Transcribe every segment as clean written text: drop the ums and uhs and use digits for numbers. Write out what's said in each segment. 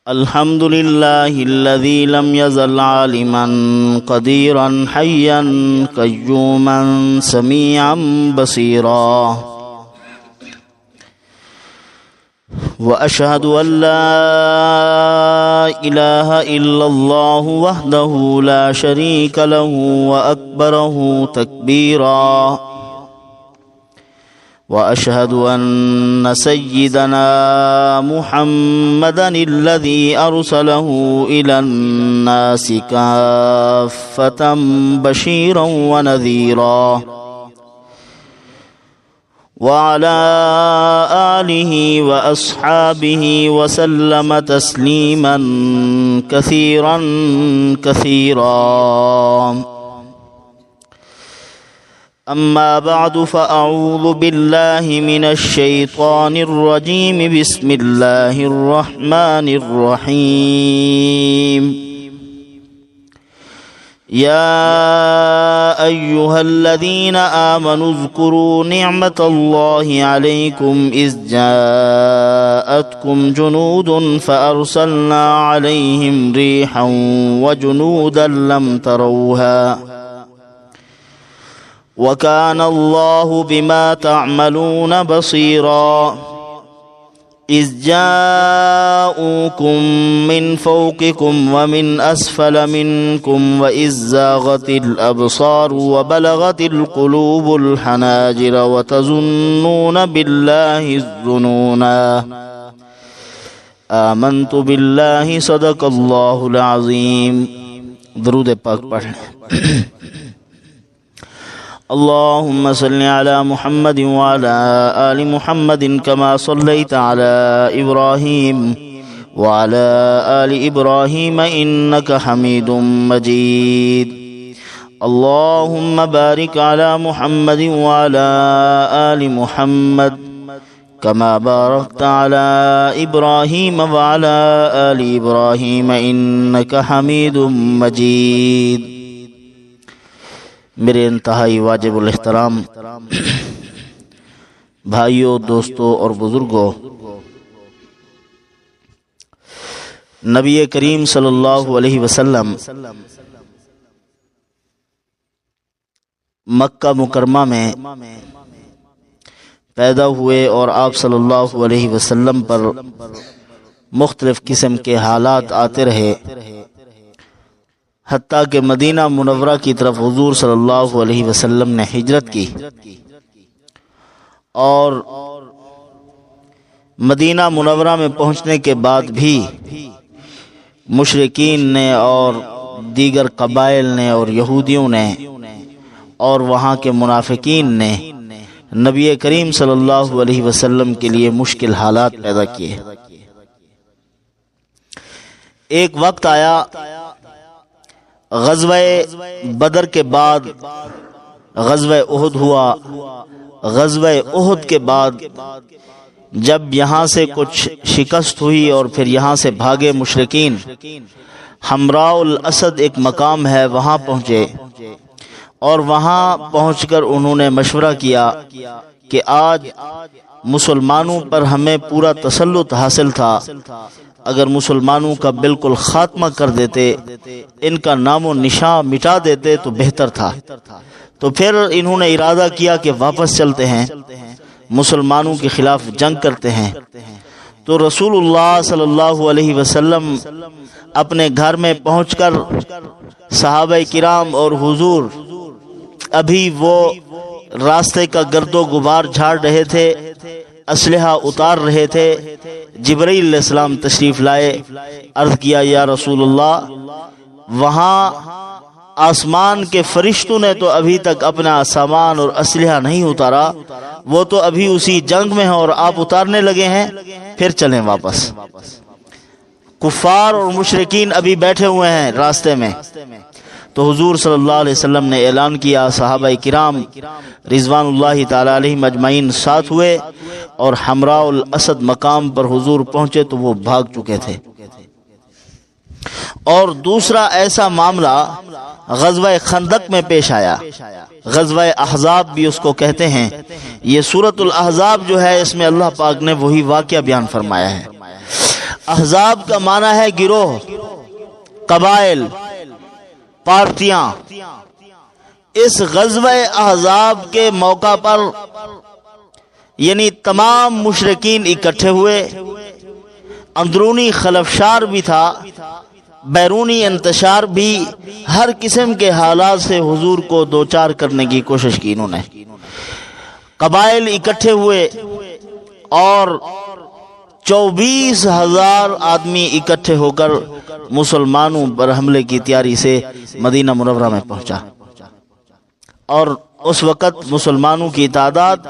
الحمد لله الذي لم يزل عالما قديرا حيا قيوما سميعا بصيرا وأشهد أن لا إله إلا الله وحده لا شريك له وأكبره تكبيرا وأشهد أن سيدنا محمدا الذي أرسله إلى الناس كافة بشيرا ونذيرا وعلى آله وأصحابه وسلم تسليما كثيرا كثيرا. أما بعد فأعوذ بالله من الشيطان الرجيم. بسم الله الرحمن الرحيم. يا أيها الذين آمنوا اذكروا نعمة الله عليكم إذ جاءتكم جنود فأرسلنا عليهم ريحا وجنودا لم تروها وكان الله بما تعملون بصيرا. إذ جاءوكم من فوقكم ومن أسفل منكم وإذ زاغت الأبصار وبلغت القلوب الحناجر وتظنون بالله الظنونا. آمنت بالله صدق الله العظيم. درود پاک پڑھ. اللهم صل على محمد وعلى آل محمد كما صليت على إبراهيم وعلى آل إبراهيم إنك حميد مجيد. اللهم بارك على محمد وعلى آل محمد كما باركت على إبراهيم وعلى آل إبراهيم إنك حميد مجيد. میرے انتہائی واجب الاحترام بھائیوں، دوستوں اور بزرگوں، نبی کریم صلی اللہ علیہ وسلم مکہ مکرمہ میں پیدا ہوئے اور آپ صلی اللہ علیہ وسلم پر مختلف قسم کے حالات آتے رہے، حتیٰ کہ مدینہ منورہ کی طرف حضور صلی اللہ علیہ وسلم نے ہجرت کی، اور مدینہ منورہ میں پہنچنے کے بعد بھی مشرکین نے اور دیگر قبائل نے اور یہودیوں نے اور وہاں کے منافقین نے نبی کریم صلی اللہ علیہ وسلم کے لیے مشکل حالات پیدا کیے. ایک وقت آیا غزوہ بدر کے بعد غزوہ احد ہوا. غزوہ احد کے بعد جب یہاں سے کچھ شکست ہوئی اور پھر یہاں سے بھاگے مشرکین، حمراء الاسد ایک مقام ہے، وہاں پہنچے، اور وہاں پہنچ کر انہوں نے مشورہ کیا کہ آج مسلمانوں پر ہمیں پورا تسلط حاصل تھا، اگر مسلمانوں کا بالکل خاتمہ کر دیتے، ان کا نام و نشان مٹا دیتے تو بہتر تھا. تو پھر انہوں نے ارادہ کیا کہ واپس چلتے ہیں، مسلمانوں کے خلاف جنگ کرتے ہیں. تو رسول اللہ صلی اللہ علیہ وسلم اپنے گھر میں پہنچ کر صحابہ کرام اور حضور ابھی وہ راستے کا گرد و غبار جھاڑ رہے تھے، اسلحہ اتار رہے تھے. جبرائیل علیہ السلام تشریف لائے، عرض کیا یا رسول اللہ، وہاں آسمان کے فرشتوں نے تو ابھی تک اپنا سامان اور اسلحہ نہیں اتارا، وہ تو ابھی اسی جنگ میں ہیں اور آپ اتارنے لگے ہیں، پھر چلیں واپس. کفار اور مشرکین ابھی بیٹھے ہوئے ہیں راستے میں. تو حضور صلی اللہ علیہ وسلم نے اعلان کیا، صحابہ کرام رضوان اللہ تعالی علیہم اجمعین ساتھ ہوئے اور حمراء الاسد مقام پر حضور پہنچے تو وہ بھاگ چکے تھے. اور دوسرا ایسا معاملہ غزوہ خندق میں پیش آیا، غزوہ احزاب بھی اس کو کہتے ہیں۔ یہ سورۃ الاحزاب جو ہے اس میں اللہ پاک نے وہی واقعہ بیان فرمایا ہے۔ احزاب کا معنی ہے گروہ، قبائل، پارٹیاں۔ اس غزوہ احزاب کے موقع پر یعنی تمام مشرکین اکٹھے ہوئے، اندرونی خلفشار بھی تھا، بیرونی انتشار بھی، ہر قسم کے حالات سے حضور کو دوچار کرنے کی کوشش کی انہوں نے۔ قبائل اکٹھے ہوئے اور 24,000 آدمی اکٹھے ہو کر مسلمانوں پر حملے کی تیاری سے مدینہ منورہ میں پہنچا، اور اس وقت مسلمانوں کی تعداد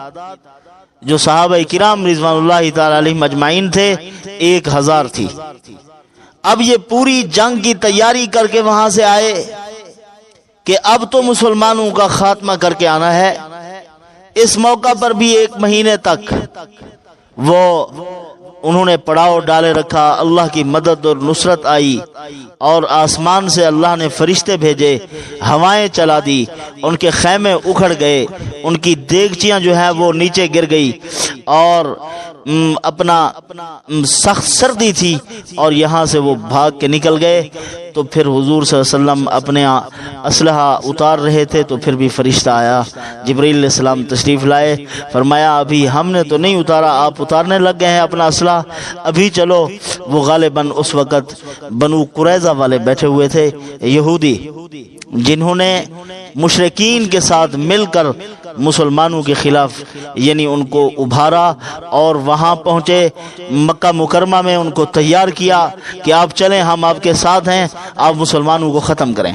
جو صحابہ کرام رضوان اللہ تعالی علیہم اجمعین تھے 1,000 تھی۔ اب یہ پوری جنگ کی تیاری کر کے وہاں سے آئے کہ اب تو مسلمانوں کا خاتمہ کر کے آنا ہے۔ اس موقع پر بھی 1 مہینے تک وہ انہوں نے پڑاؤ ڈالے رکھا، اللہ کی مدد اور نصرت آئی، اور آسمان سے اللہ نے فرشتے بھیجے، ہوائیں چلا دی، ان کے خیمے اکھڑ گئے، ان کی دیگچیاں جو ہیں وہ نیچے گر گئی، اور اپنا سخت سردی تھی اور یہاں سے وہ بھاگ کے نکل گئے۔ تو پھر حضور صلی اللہ علیہ وسلم اپنے اسلحہ اتار رہے تھے تو پھر بھی فرشتہ آیا، جبرائیل علیہ السلام تشریف لائے، فرمایا ابھی ہم نے تو نہیں اتارا، آپ اتارنے لگ گئے ہیں اپنا اسلحہ، ابھی چلو۔ وہ غالباً اس وقت بنو قریظہ والے بیٹھے ہوئے تھے، یہودی، جنہوں نے مشرکین کے ساتھ مل کر مسلمانوں کے خلاف یعنی ان کو ابھارا، اور وہاں پہنچے مکہ مکرمہ میں، ان کو تیار کیا کہ آپ چلیں، ہم آپ کے ساتھ ہیں، آپ مسلمانوں کو ختم کریں۔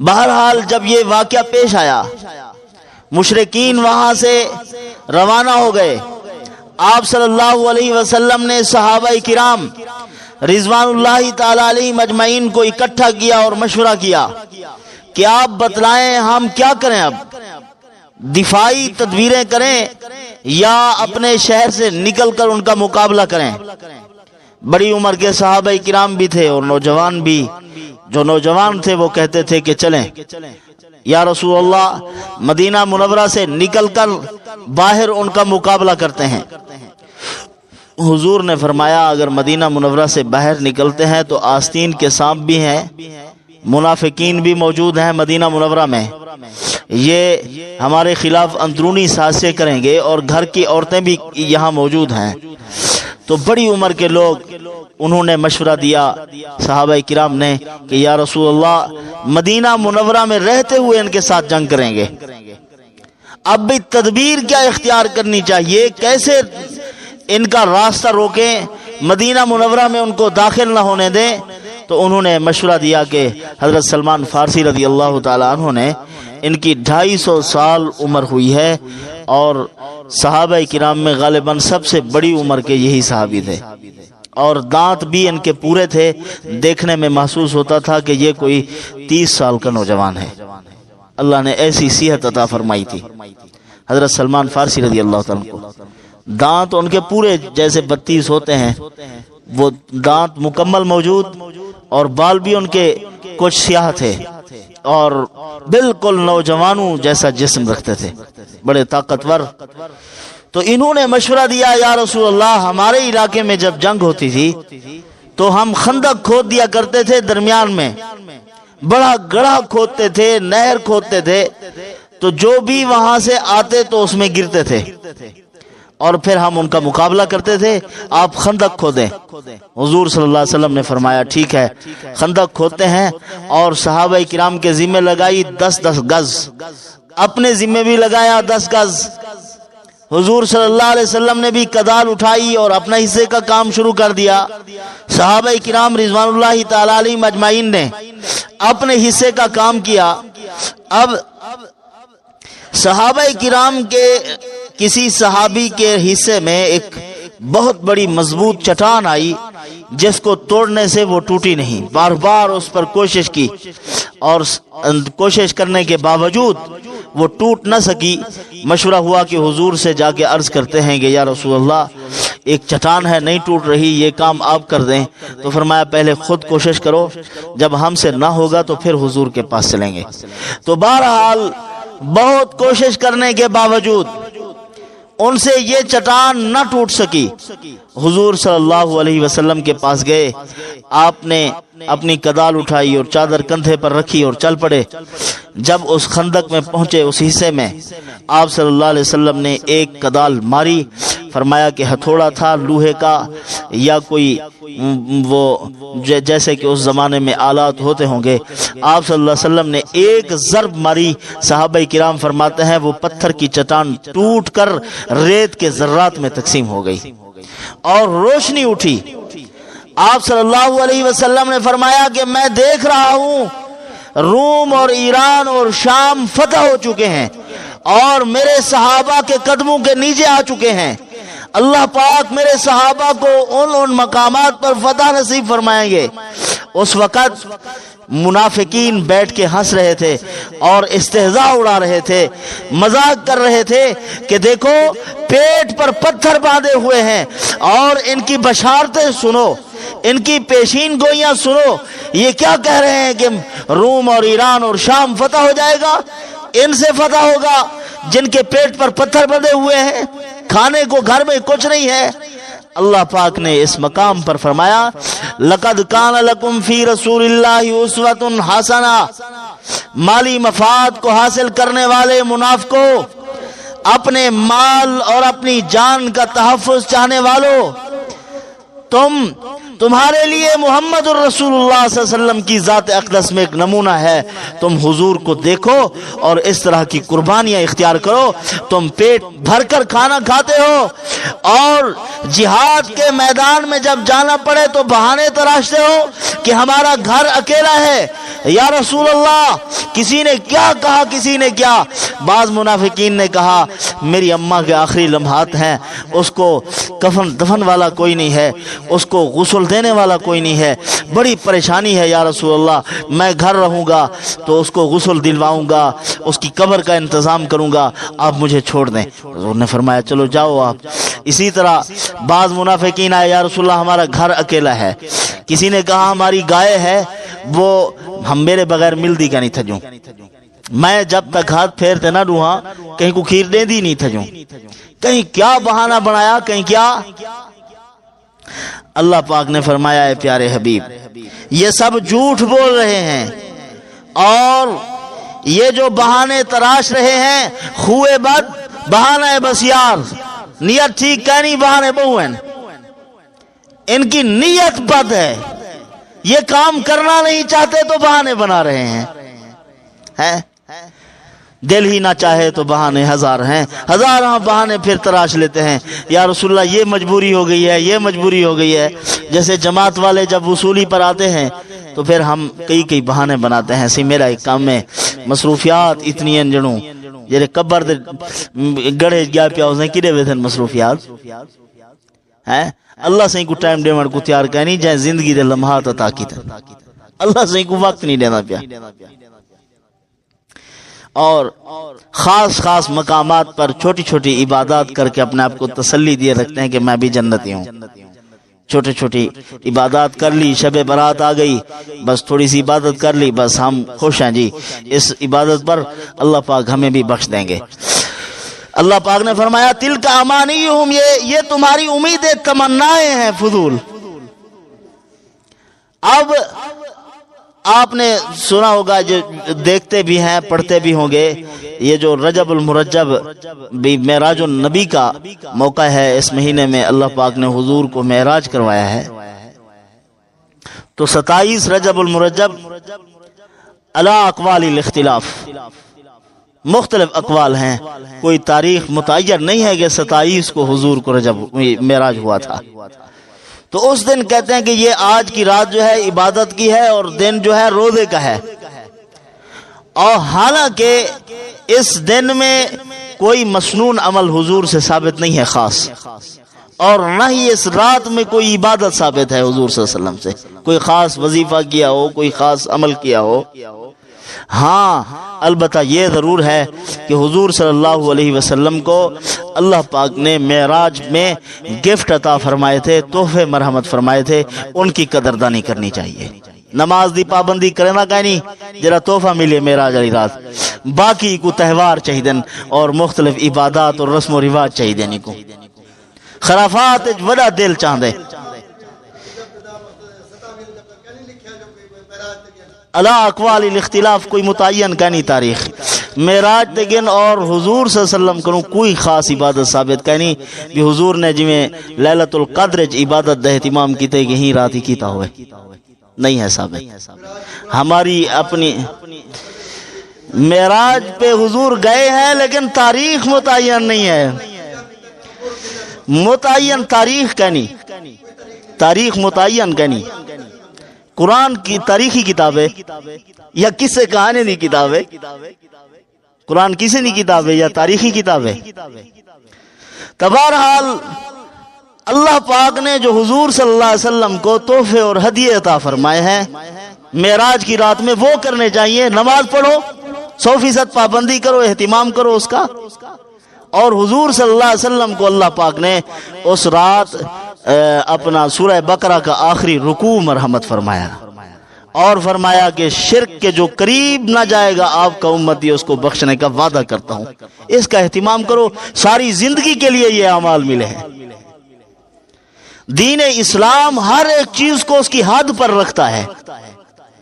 بہرحال جب یہ واقعہ پیش آیا، مشرکین وہاں سے روانہ ہو گئے، آپ صلی اللہ علیہ وسلم نے صحابہ کرام رضوان اللہ تعالی علیہم اجمعین کو اکٹھا کیا اور مشورہ کیا کہ آپ بتلائیں ہم کیا کریں، اب دفاعی تدبیریں کریں یا اپنے شہر سے نکل کر ان کا مقابلہ کریں۔ بڑی عمر کے صحابہ کرام بھی تھے اور نوجوان بھی، جو نوجوان تھے وہ کہتے تھے کہ چلیں یا رسول اللہ، مدینہ منورہ سے نکل کر باہر ان کا مقابلہ کرتے ہیں۔ حضور نے فرمایا اگر مدینہ منورہ سے باہر نکلتے ہیں تو آستین کے سانپ بھی ہیں، منافقین بھی موجود ہیں مدینہ منورہ میں، یہ ہمارے خلاف اندرونی سازشیں کریں گے، اور گھر کی عورتیں بھی یہاں موجود ہیں۔ تو بڑی عمر کے لوگ انہوں نے مشورہ دیا صحابہ کرام نے کہ یا رسول اللہ، مدینہ منورہ میں رہتے ہوئے ان کے ساتھ جنگ کریں گے، اب بھی تدبیر کیا اختیار کرنی چاہیے، کیسے ان کا راستہ روکیں، مدینہ منورہ میں ان کو داخل نہ ہونے دیں۔ تو انہوں نے مشورہ دیا کہ حضرت سلمان فارسی رضی اللہ تعالی عنہ نے، ان کی 250 سال عمر ہوئی ہے، اور صحابہ کرام میں غالباً سب سے بڑی عمر کے یہی صحابی تھے، اور دانت بھی ان کے پورے تھے، دیکھنے میں محسوس ہوتا تھا کہ یہ کوئی 30 سال کا نوجوان ہے۔ اللہ نے ایسی صحت عطا فرمائی تھی حضرت سلمان فارسی رضی اللہ تعالیٰ کو، دانت ان کے پورے جیسے 32 ہوتے ہیں وہ دانت مکمل موجود، اور بال بھی ان کے کچھ سیاہ تھے، اور بالکل نوجوانوں جیسا جسم رکھتے تھے، بڑے طاقتور۔ تو انہوں نے مشورہ دیا یا رسول اللہ، ہمارے علاقے میں جب جنگ ہوتی تھی تو ہم خندق کھود دیا کرتے تھے، درمیان میں بڑا گڑھا کھودتے تھے، نہر کھودتے تھے، تو جو بھی وہاں سے آتے تو اس میں گرتے تھے، اور پھر ہم ان کا مقابلہ کرتے تھے، آپ خندق کھودیں۔ حضور صلی اللہ علیہ وسلم نے فرمایا ٹھیک ہے، خندق کھودتے ہیں، اور صحابہ کرام کے ذمہ لگائی 10-10 گز، اپنے ذمہ بھی لگایا 10 گز۔ حضور صلی اللہ علیہ وسلم نے بھی کدال اٹھائی اور اپنا حصے کا کام شروع کر دیا۔ صحابہ کرام رضوان اللہ تعالی علیہم اجمعین نے اپنے حصے کا کام کیا۔ اب صحابہ کرام کے کسی صحابی کے حصے میں ایک بہت بڑی مضبوط چٹان آئی، جس کو توڑنے سے وہ ٹوٹی نہیں، بار بار اس پر کوشش کی، اور کوشش کرنے کے باوجود وہ ٹوٹ نہ سکی۔ مشورہ ہوا کہ حضور سے جا کے عرض کرتے ہیں کہ یا رسول اللہ، ایک چٹان ہے نہیں ٹوٹ رہی، یہ کام آپ کر دیں. تو فرمایا پہلے خود کوشش کرو، جب ہم سے نہ ہوگا تو پھر حضور کے پاس چلیں گے. تو بہرحال بہت کوشش کرنے کے باوجود ان سے یہ چٹان نہ ٹوٹ سکی. حضور صلی اللہ علیہ وسلم کے پاس گئے، آپ نے اپنی کدال اٹھائی اور چادر کندھے پر رکھی اور چل پڑے. جب اس خندق میں پہنچے، اس حصے میں، آپ صلی اللہ علیہ وسلم نے ایک کدال ماری. فرمایا کہ ہتھوڑا تھا لوہے کا یا کوئی وہ جیسے کہ اس زمانے میں آلات ہوتے ہوں گے. آپ صلی اللہ علیہ وسلم نے ایک ضرب ماری. صحابہ کرام فرماتے ہیں وہ پتھر کی چٹان ٹوٹ کر ریت کے ذرات میں تقسیم ہو گئی اور روشنی اٹھی. آپ صلی اللہ علیہ وسلم نے فرمایا کہ میں دیکھ رہا ہوں روم اور ایران اور شام فتح ہو چکے ہیں اور میرے صحابہ کے قدموں کے نیچے آ چکے ہیں. اللہ پاک میرے صحابہ کو ان مقامات پر فتح نصیب فرمائیں گے. اس وقت منافقین بیٹھ کے ہنس رہے تھے اور استہزاء اڑا رہے تھے، مذاق کر رہے تھے کہ دیکھو پیٹ پر پتھر باندھے ہوئے ہیں اور ان کی بشارتیں سنو، ان کی پیشین گوئیاں سنو. یہ کیا کہہ رہے ہیں کہ روم اور ایران اور شام فتح ہو جائے گا، ان سے فتح ہوگا جن کے پیٹ پر پتھر بندھے ہوئے ہیں، کھانے کو گھر میں کچھ نہیں ہے. اللہ پاک نے اس مقام پر فرمایا لَقَدْ كَانَ لَكُمْ فِي رَسُولِ اللَّهِ أُسْوَةٌ حَسَنَةٌ. مالی مفاد کو حاصل کرنے والے منافقوں، اپنے مال اور اپنی جان کا تحفظ چاہنے والوں، تمہارے لیے محمد الرسول اللہ صلی اللہ علیہ وسلم کی ذات اقدس میں ایک نمونہ ہے. تم حضور کو دیکھو اور اس طرح کی قربانیاں اختیار کرو. تم پیٹ بھر کر کھانا کھاتے ہو اور جہاد کے میدان میں جب جانا پڑے تو بہانے تراشتے ہو کہ ہمارا گھر اکیلا ہے. یا رسول اللہ کسی نے کیا کہا، کسی نے کیا. بعض منافقین نے کہا میری اماں کے آخری لمحات ہیں، اس کو کفن دفن والا کوئی نہیں ہے، اس کو غسل دینے والا کوئی نہیں ہے، بڑی پریشانی ہے. یا رسول اللہ میں گھر رہوں گا تو اس کو غسل دلواؤں گا، اس کی قبر کا انتظام کروں گا، آپ مجھے چھوڑ دیں. حضور نے فرمایا چلو جاؤ آپ. اسی طرح بعض منافقین آئے، یا رسول اللہ ہمارا گھر اکیلا ہے. کسی نے کہا ہماری گائے ہے، وہ ہم میرے بغیر ملتی کا نہیں تھجوں، میں جب تک ہاتھ پھیرتے نہ روہاں کہیں کو کھیر دے دی نہیں تھجوں. کہیں کیا بہانہ بنایا، کہیں کیا. اللہ پاک نے فرمایا اے پیارے حبیب یہ سب جھوٹ بول رہے ہیں اور یہ جو بہانے تراش رہے ہیں خوے بد بہانہ بس یار، نیت ٹھیک کہنی بہانے بہویں، ان کی نیت بد ہے، یہ کام کرنا نہیں چاہتے تو بہانے بنا رہے ہیں. دل ہی نہ چاہے تو بہانے ہزار ہیں، ہزاراں بہانے پھر تراش لیتے ہیں. یا رسول اللہ یہ مجبوری ہو گئی ہے، یہ مجبوری ہو گئی ہے. جیسے جماعت والے جب وصولی پر آتے ہیں تو پھر ہم کئی بہانے بناتے ہیں. میرا ایک کام میں مصروفیات اتنی ہیں جڑوں جڑے قبر دے گڑے گیا پیا ہوسیں کدے ویسن مصروفیات ہیں. اللہ سے کو ٹائم دیوان کو تیار کرنی جائے زندگی دے لمحات عطا کی تھا، اللہ سے کو وقت نہیں دینا پیا. اور خاص مقامات پر چھوٹی چھوٹی عبادات کر کے اپنے آپ کو تسلی دیے رکھتے ہیں کہ میں بھی جنتی ہوں. چھوٹی عبادات کر لی، شب برات آ گئی، بس تھوڑی سی عبادت کر لی، بس ہم خوش ہیں جی. اس عبادت پر اللہ پاک ہمیں بھی بخش دیں گے. اللہ پاک نے فرمایا تلک امانیہم، یہ تمہاری امیدیں تمنائیں ہیں فضول. اب آپ نے سنا ہوگا، جو دیکھتے بھی ہیں پڑھتے بھی ہوں گے، یہ جو رجب المرجب بھی معراج النبی کا موقع ہے، اس مہینے میں اللہ پاک نے حضور کو معراج کروایا ہے. تو 27 رجب المرجب علی اقوال الاختلاف، مختلف اقوال ہیں، کوئی تاریخ متعین نہیں ہے کہ 27 کو حضور کو رجب معراج ہوا تھا. تو اس دن کہتے ہیں کہ یہ آج کی رات جو ہے عبادت کی ہے اور دن جو ہے روزے کا ہے. اور حالانکہ اس دن میں کوئی مسنون عمل حضور سے ثابت نہیں ہے خاص، اور نہ ہی اس رات میں کوئی عبادت ثابت ہے حضور صلی اللہ علیہ وسلم سے، کوئی خاص وظیفہ کیا ہو، کوئی خاص عمل کیا ہو. ہاں البتہ یہ ضرور ہے کہ حضور صلی اللہ علیہ وسلم کو اللہ پاک نے معراج میں گفٹ عطا فرمائے تھے، تحفے مرحمت فرمائے تھے، ان کی قدردانی کرنی چاہیے۔ نماز دی پابندی کرنا کہ نہیں جرا تحفہ ملے معراج والی رات، باقی کو تہوار چاہیے اور مختلف عبادات اور رسم و رواج چاہیے نہیں کو خرافات وڈا دل چاہدے اللہ اقوال الاختلاف کوئی متعین کہنی تاریخ معراج دگن اور حضور صلی اللہ علیہ وسلم کو کوئی خاص عبادت ثابت کہنی کہ حضور نے جویں لیلۃ القدر عبادت دہ اہتمام کیتے کہ ہی رات ہی کیتا ہوئے نہیں ہے ثابت۔ ہماری اپنی معراج پہ حضور گئے ہیں لیکن تاریخ متعین نہیں ہے، متعین تاریخ کہنی، تاریخ متعین کہنی۔ قرآن کی تاریخی کتاب ہے یا کس سے کہانی نہیں کتاب ہے؟ قرآن کسی نہیں کتاب ہے یا تاریخی کتاب ہے؟ بہرحال اللہ پاک نے جو حضور صلی اللہ علیہ وسلم کو تحفے اور ہدیے عطا فرمائے ہیں معراج کی رات میں وہ کرنے چاہیے۔ نماز پڑھو، 100% پابندی کرو، اہتمام کرو اس کا۔ اور حضور صلی اللہ علیہ وسلم کو اللہ پاک نے اس رات اپنا سورہ بقرہ کا آخری رکوع مرحمت فرمایا اور فرمایا کہ شرک کے جو قریب نہ جائے گا آپ کا امتی اس کو بخشنے کا وعدہ کرتا ہوں، اس کا اہتمام کرو۔ ساری زندگی کے لیے یہ اعمال ملے ہیں۔ دین اسلام ہر ایک چیز کو اس کی حد پر رکھتا ہے،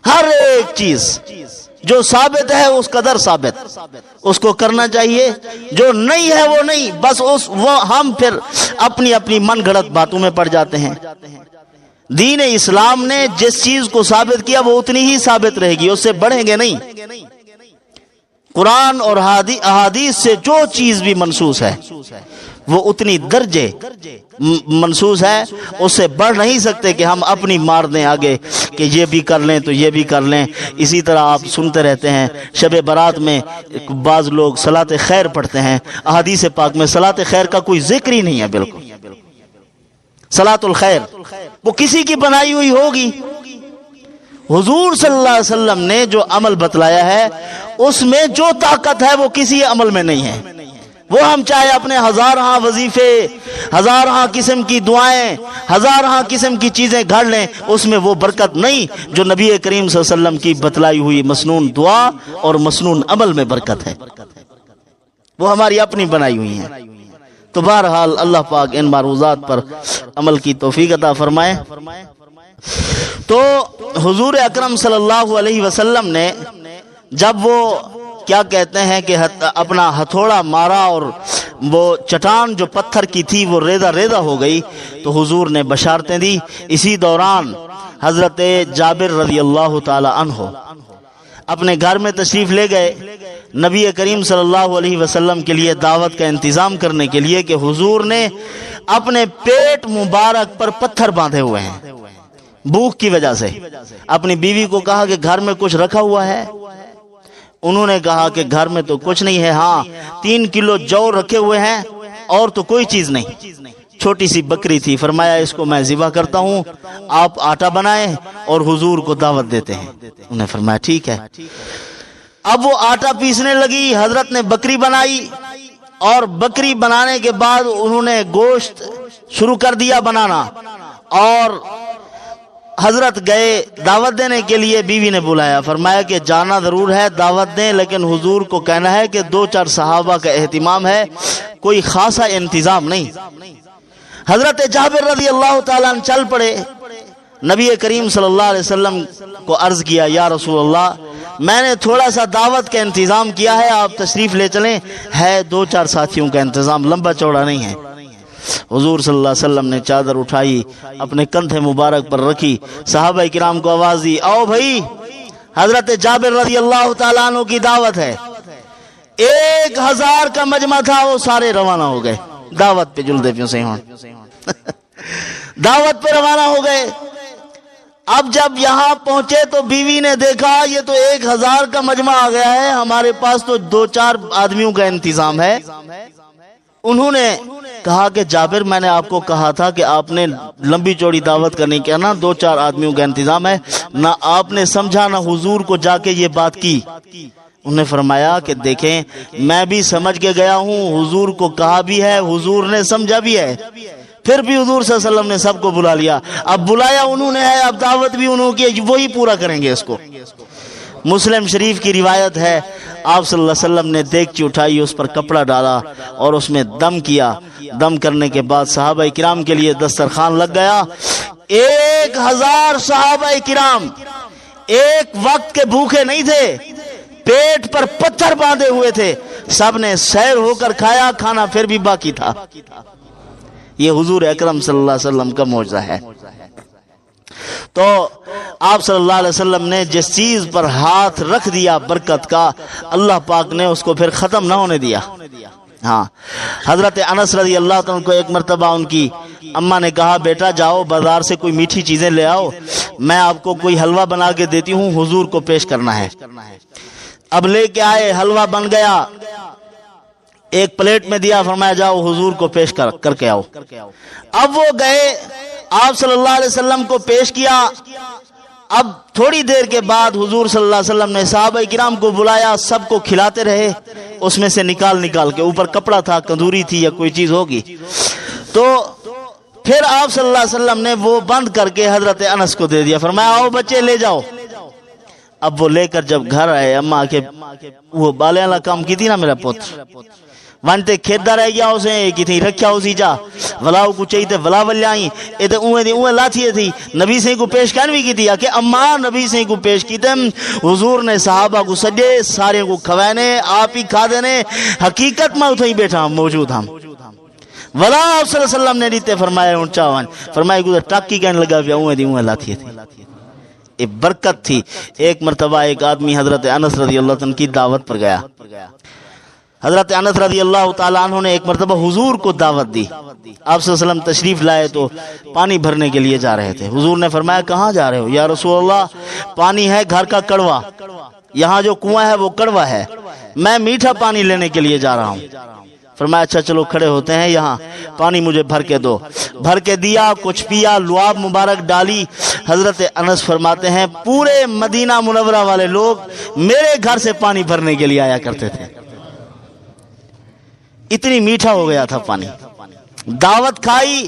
ہر ایک چیز جو ثابت ہے اس قدر ثابت اس کو کرنا چاہیے، جو نہیں ہے وہ نہیں، بس وہ ہم پھر اپنی اپنی من گھڑت باتوں میں پڑ جاتے ہیں۔ دین اسلام نے جس چیز کو ثابت کیا وہ اتنی ہی ثابت رہے گی، اس سے بڑھیں گے نہیں۔ قرآن اور احادیث سے جو چیز بھی منسوخ ہے وہ اتنی درجے منسوخ ہے، اس سے بڑھ نہیں سکتے کہ ہم اپنی مار دیں آگے کہ یہ بھی کر لیں تو یہ بھی کر لیں۔ اسی طرح آپ سنتے رہتے ہیں شب برات میں بعض لوگ صلاۃ خیر پڑھتے ہیں، احادیث پاک میں صلاۃ خیر کا کوئی ذکر ہی نہیں ہے۔ بالکل صلاۃ الخیر وہ کسی کی بنائی ہوئی ہوگی، حضور صلی اللہ علیہ وسلم نے جو عمل بتلایا ہے اس میں جو طاقت ہے وہ کسی عمل میں نہیں ہے۔ وہ ہم چاہے اپنے ہزارہاں وظیفے، ہزارہاں قسم کی دعائیں، ہزارہاں قسم کی چیزیں گھڑ لیں، اس میں وہ برکت نہیں جو نبی کریم صلی اللہ علیہ وسلم کی بتلائی ہوئی مسنون دعا اور مسنون عمل میں برکت ہے، وہ ہماری اپنی بنائی ہوئی ہیں۔ تو بہرحال اللہ پاک ان معروضات پر عمل کی توفیق عطا فرمائے۔ تو حضور اکرم صلی اللہ علیہ وسلم نے جب وہ کیا کہتے ہیں کہ اپنا ہتھوڑا مارا اور وہ چٹان جو پتھر کی تھی وہ ریزہ ریزہ ہو گئی تو حضور نے بشارتیں دی۔ اسی دوران حضرت جابر رضی اللہ تعالی عنہ اپنے گھر میں تشریف لے گئے نبی کریم صلی اللہ علیہ وسلم کے لیے دعوت کا انتظام کرنے کے لیے کہ حضور نے اپنے پیٹ مبارک پر پتھر باندھے ہوئے ہیں بھوک کی وجہ سے۔ اپنی بیوی کو کہا کہ گھر میں کچھ رکھا ہوا ہے؟ انہوں نے کہا کہ گھر میں تو کچھ نہیں ہے، ہاں 3 کلو جو رکھے ہوئے ہیں اور تو کوئی چیز نہیں، چھوٹی سی بکری تھی۔ فرمایا اس کو میں ذبح کرتا ہوں، آپ آٹا بنائیں اور حضور کو دعوت دیتے ہیں۔ انہوں نے فرمایا ٹھیک ہے۔ اب وہ آٹا پیسنے لگی، حضرت نے بکری بنائی اور بکری بنانے کے بعد انہوں نے گوشت شروع کر دیا بنانا اور حضرت گئے دعوت دینے کے لیے۔ بیوی نے بلایا، فرمایا کہ جانا ضرور ہے، دعوت دیں، لیکن حضور کو کہنا ہے کہ 2-4 صحابہ کا اہتمام ہے، کوئی خاصا انتظام نہیں۔ حضرت جابر رضی اللہ تعالیٰ عنہ چل پڑے، نبی کریم صلی اللہ علیہ وسلم کو عرض کیا یا رسول اللہ میں نے تھوڑا سا دعوت کا انتظام کیا ہے، آپ تشریف لے چلیں، ہے 2-4 ساتھیوں کا انتظام، لمبا چوڑا نہیں ہے۔ حضور صلی اللہ علیہ وسلم نے چادر اٹھائی، اپنے کندھے مبارک پر رکھی، صحابہ کرام کو آواز دی آؤ بھائی حضرت جابر رضی اللہ تعالیٰ عنہ کی دعوت ہے۔ 1000 کا مجمع تھا، وہ سارے روانہ ہو گئے دعوت پہ، جلدے پیوں سے ہوں دعوت پہ روانہ ہو گئے۔ اب جب یہاں پہنچے تو بیوی نے دیکھا یہ تو 1000 کا مجمع آ گیا ہے، ہمارے پاس تو 2-4 آدمیوں کا انتظام ہے۔ انہوں نے کہا کہ جابر میں نے آپ کو کہا تھا کہ آپ نے لمبی چوڑی دعوت کرنے کی نا 2-4 آدمیوں کا انتظام ہے، نہ آپ نے سمجھا نہ حضور کو جا کے یہ بات کی۔ انہوں نے فرمایا کہ دیکھیں میں بھی سمجھ کے گیا ہوں، حضور کو کہا بھی ہے، حضور نے سمجھا بھی ہے، پھر بھی حضور صلی اللہ علیہ وسلم نے سب کو بلا لیا۔ اب بلایا انہوں نے ہے، اب دعوت بھی انہوں کی، وہی پورا کریں گے اس کو۔ مسلم شریف کی روایت ہے آپ صلی اللہ علیہ وسلم نے دیگچی اٹھائی، اس پر کپڑا ڈالا اور اس میں دم کیا۔ دم کرنے کے بعد صحابہ کرام کے لیے دسترخوان لگ گیا۔ 1000 صحابہ کرام ایک وقت کے بھوکے نہیں تھے، پیٹ پر پتھر باندھے ہوئے تھے، سب نے سیر ہو کر کھایا، کھانا پھر بھی باقی تھا۔ یہ حضور اکرم صلی اللہ علیہ وسلم کا معجزہ ہے۔ تو آپ صلی اللہ علیہ وسلم نے جس چیز پر ہاتھ رکھ دیا برکت کا، اللہ پاک نے اس کو پھر ختم نہ ہونے دیا۔ ہاں، حضرت انس رضی اللہ عنہ کو ایک مرتبہ ان کی اماں نے کہا بیٹا جاؤ بازار سے کوئی میٹھی چیزیں لے آؤ، میں آپ کو کوئی حلوہ بنا کے دیتی ہوں، حضور کو پیش کرنا ہے۔ اب لے کے آئے، حلوہ بن گیا، ایک پلیٹ میں دیا، فرمایا جاؤ حضور کو پیش کر کے آؤ۔ اب وہ گئے، آپ صلی اللہ علیہ وسلم کو پیش کیا۔ اب تھوڑی دیر کے بعد حضور صلی اللہ علیہ وسلم نے صحابہ کرام کو بلایا، سب کو کھلاتے رہے، اس میں سے نکال کے، اوپر کپڑا تھا، کندوری تھی یا کوئی چیز ہوگی، تو پھر آپ صلی اللہ علیہ وسلم نے وہ بند کر کے حضرت انس کو دے دیا، فرمایا آؤ بچے لے جاؤ۔ اب وہ لے کر جب گھر آئے، اماں کے وہ بالے والا کام کی تھی نا میرا پوتر، وانتے کھیدا رہ گیا اسے کی تھی رکھیا اسی جا ولاؤ کو چاہیے تے ولا ولیائی اے تے اوے دی اوے لاتی تھی نبی سے کو پیش کرن بھی کی تھی کہ اما نبی سے کو پیش کیتے حضور نے صحابہ کو سجے سارے کو کھوانے آپ ہی کھا دینے، حقیقت میں اتھے ہی بیٹھا موجود ہم ولا آپ صلی اللہ علیہ وسلم نے دیتے فرمایا اونچا وان فرمایا کو ٹاکی کہنے لگا پیا اوے دی اوے لاتی تھی، یہ برکت تھی۔ ایک مرتبہ ایک آدمی حضرت انس رضی اللہ عنہ کی دعوت پر گیا، حضرت انس رضی اللہ تعالیٰ عنہ نے ایک مرتبہ حضور کو دعوت دی، آپ صلی اللہ علیہ وسلم تشریف لائے تو پانی بھرنے کے لیے جا رہے تھے، حضور نے فرمایا کہاں جا رہے ہو؟ یا رسول اللہ پانی ہے گھر کا کڑوا، یہاں جو کنواں ہے وہ کڑوا ہے، میں میٹھا پانی لینے کے لیے جا رہا ہوں۔ فرمایا اچھا چلو کھڑے ہوتے ہیں، یہاں پانی مجھے بھر کے دو، بھر کے دیا، کچھ پیا، لعاب مبارک ڈالی۔ حضرت انس فرماتے ہیں پورے مدینہ منورہ والے لوگ میرے گھر سے پانی بھرنے کے لیے آیا کرتے تھے، اتنی میٹھا ہو گیا تھا پانی۔ دعوت کھائی،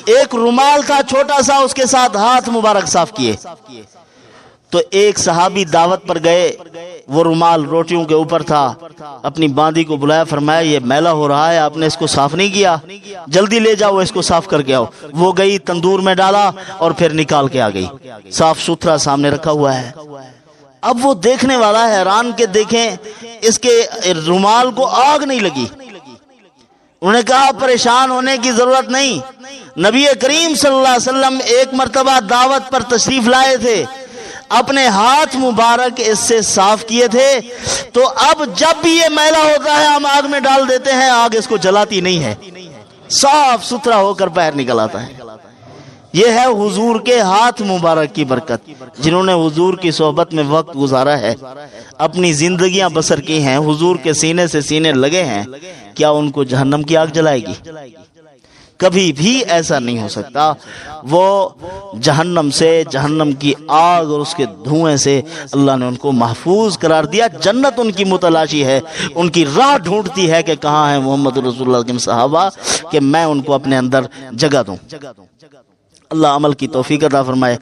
ایک رومال تھا چھوٹا سا، اس کے ساتھ ہاتھ مبارک صاف کیے، تو ایک صحابی دعوت پر گئے، وہ رومال روٹیوں کے اوپر تھا، اپنی باندی کو بلایا، فرمایا یہ میلا ہو رہا ہے، آپ نے اس کو صاف نہیں کیا، جلدی لے جاؤ اس کو صاف کر کے آؤ۔ وہ گئی تندور میں ڈالا اور پھر نکال کے آ گئی، صاف ستھرا سامنے رکھا ہوا ہے۔ اب وہ دیکھنے والا حیران کہ دیکھیں اس کے رومال کو آگ نہیں لگی۔ انہوں نے کہا پریشان ہونے کی ضرورت نہیں، نبی کریم صلی اللہ علیہ وسلم ایک مرتبہ دعوت پر تشریف لائے تھے، اپنے ہاتھ مبارک اس سے صاف کیے تھے، تو اب جب بھی یہ میلا ہوتا ہے ہم آگ میں ڈال دیتے ہیں، آگ اس کو جلاتی نہیں ہے، صاف ستھرا ہو کر باہر نکل آتا ہے۔ یہ ہے حضور کے ہاتھ مبارک کی برکت، جنہوں نے حضور کی صحبت میں وقت گزارا ہے، اپنی زندگیاں بسر کی ہیں، حضور کے سینے سے سینے لگے ہیں، کیا ان کو جہنم کی آگ جلائے گی؟ کبھی بھی ایسا نہیں ہو سکتا۔ وہ جہنم سے، جہنم کی آگ اور اس کے دھوئیں سے اللہ نے ان کو محفوظ قرار دیا۔ جنت ان کی متلاشی ہے، ان کی راہ ڈھونڈتی ہے کہ کہاں ہیں محمد رسول اللہ کے صحابہ، کہ میں ان کو اپنے اندر جگہ دوں۔ اللہ عمل کی توفیق عطا فرمائے۔